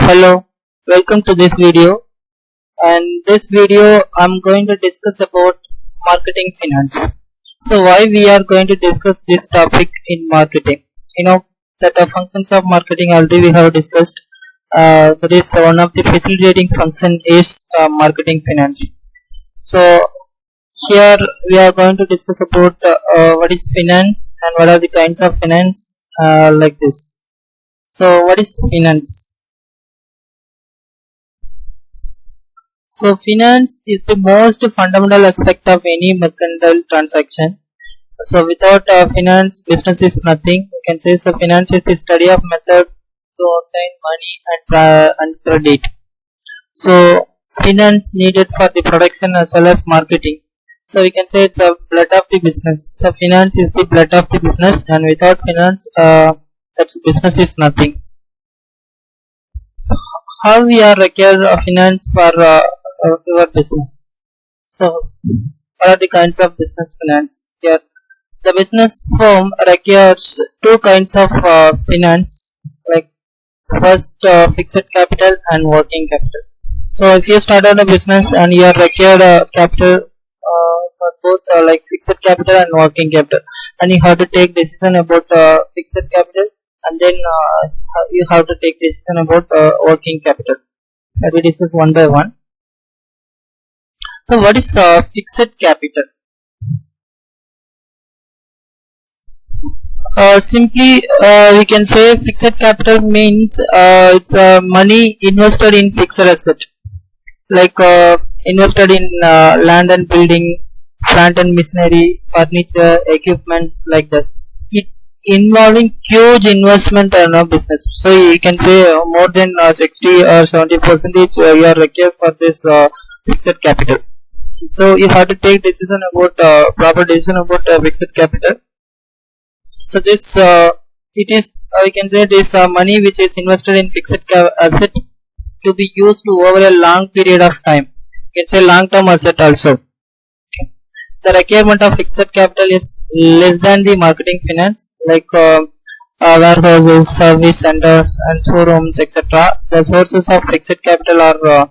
Hello, welcome to this video. And this video I'm going to discuss about marketing finance. So why we are going to discuss this topic in marketing? That the functions of marketing already we have discussed. That is one of the facilitating function is marketing finance. So here we are going to discuss about what is finance and what are the kinds of finance like this. So what is finance? So finance is the most fundamental aspect of any mercantile transaction. So without finance, business is nothing. You can say so. Finance is the study of method to obtain money and credit. So finance needed for the production as well as marketing. So we can say it's a blood of the business. So finance is the blood of the business, and without finance, that business is nothing. So how we are required finance for your business? So what are the kinds of business finance? Here the business firm requires two kinds of finance, like first fixed capital and working capital. So if you started a business and you are required capital for both like fixed capital and working capital, and you have to take decision about fixed capital, and then you have to take decision about working capital. Let me discuss one by one. So what is fixed capital? Simply we can say fixed capital means it's money invested in fixed asset, like invested in land and building, plant and machinery, furniture, equipments, like that. It's involving huge investment in a business. So you can say more than 60 or 70% you are required for this fixed capital. So you have to take decision about proper decision about fixed capital. So this it is we can say this money which is invested in fixed asset to be used over a long period of time. You can say long term asset also. Okay. The requirement of fixed capital is less than the marketing finance, like warehouses, service centers and showrooms, etc. The sources of fixed capital are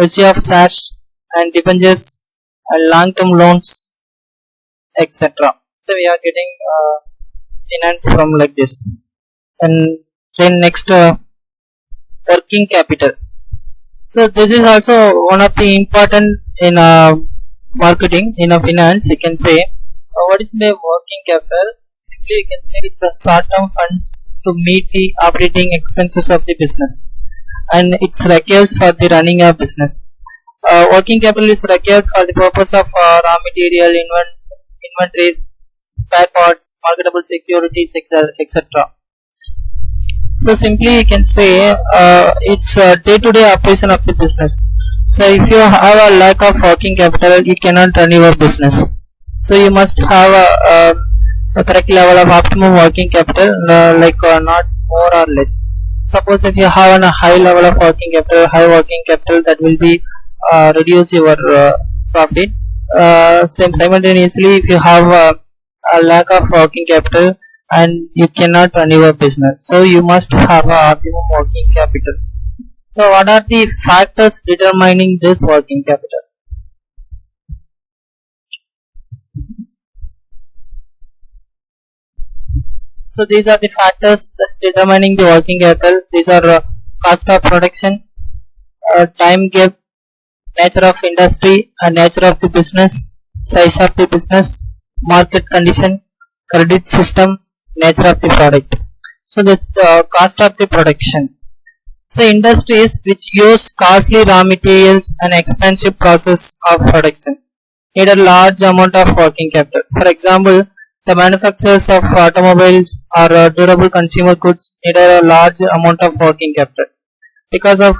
issue of shares and debentures and long term loans, etc. So we are getting finance from like this. And then next working capital. So this is also one of the important in marketing, in a finance. You can say what is the working capital? Simply you can say it's a short term funds to meet the operating expenses of the business, and it's required for the running of business. Working capital is required for the purpose of raw material, inventories, spare parts, marketable securities, etc. So simply you can say it's a day-to-day operation of the business. So if you have a lack of working capital, you cannot run your business. So you must have a correct level of optimum working capital, like not more or less. Suppose if you have a high level of working capital, that will be reduce your profit. Simultaneously, if you have a lack of working capital and you cannot run your business, so you must have a optimum working capital. So what are the factors determining this working capital? So these are the factors that determining the working capital. These are cost of production, time gap, nature of industry and nature of the business, size of the business, market condition, credit system, nature of the product. So the cost of the production. So industries which use costly raw materials and expensive process of production need a large amount of working capital. For example, the manufacturers of automobiles or durable consumer goods need a large amount of working capital, because of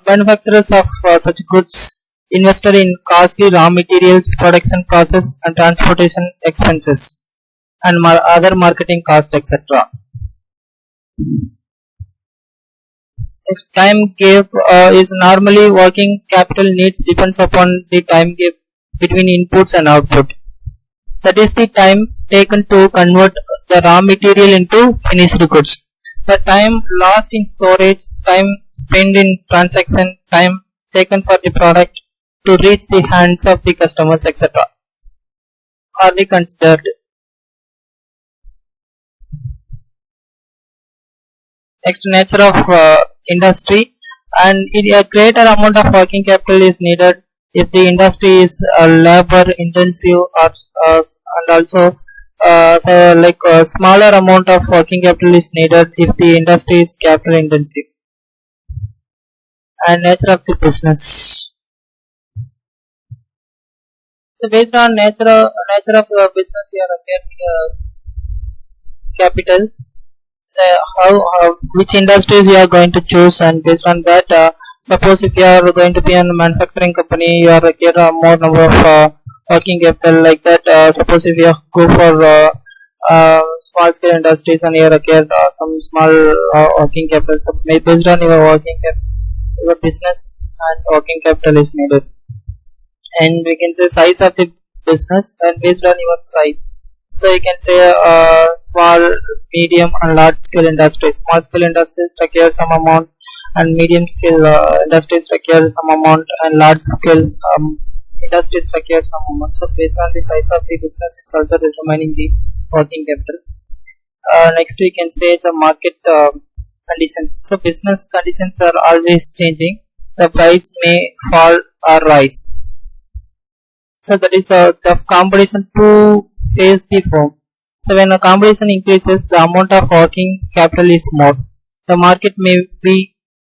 manufacturers of such goods invested in costly raw materials, production process and transportation expenses and other marketing costs, etc. Next, time gap is normally working capital needs depends upon the time gap between inputs and output. That is the time taken to convert the raw material into finished goods. The time lost in storage, time spent in transaction, time taken for the product to reach the hands of the customers, etc. are they considered. Next, nature of industry, and a greater amount of working capital is needed if the industry is labor intensive, or and also so like a smaller amount of working capital is needed if the industry is capital intensive. And nature of the business. So based on nature of business, you are getting capitals. So how which industries you are going to choose, and based on that, suppose if you are going to be in a manufacturing company, you are require more number of working capital, like that. Suppose if you go for small scale industries, and you require some small working capital. So based on your working capital, your business and working capital is needed. And we can say size of the business, and based on your size. So you can say small, medium and large scale industries. Small scale industries require some amount, and medium scale industries require some amount, and large scale industries require some amount. So based on the size of the business is also determining the working capital. Next we can say it's a market conditions. So business conditions are always changing. The price may fall or rise. So that is a tough competition to face the firm. So when a competition increases, the amount of working capital is more. The market may be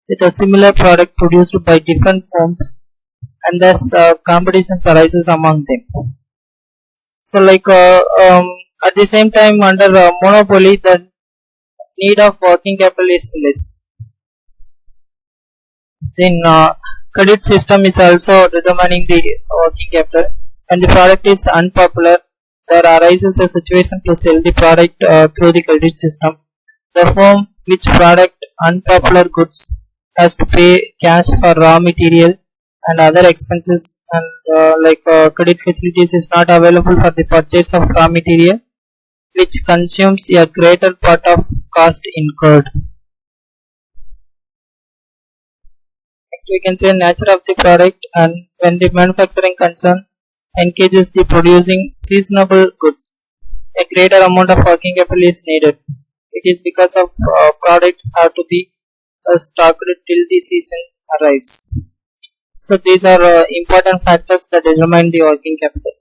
with a similar product produced by different firms, and thus competition arises among them. So like at the same time, under monopoly, the need of working capital is less. Then credit system is also determining the working capital. When the product is unpopular, there arises a situation to sell the product through the credit system. The firm which product unpopular goods has to pay cash for raw material and other expenses, and credit facilities is not available for the purchase of raw material, which consumes a greater part of cost incurred. Next we can say nature of the product, and when the manufacturing concern engages the producing seasonable goods, a greater amount of working capital is needed. It is because of product have to be stocked till the season arrives. So these are important factors that determine the working capital.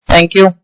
Thank you.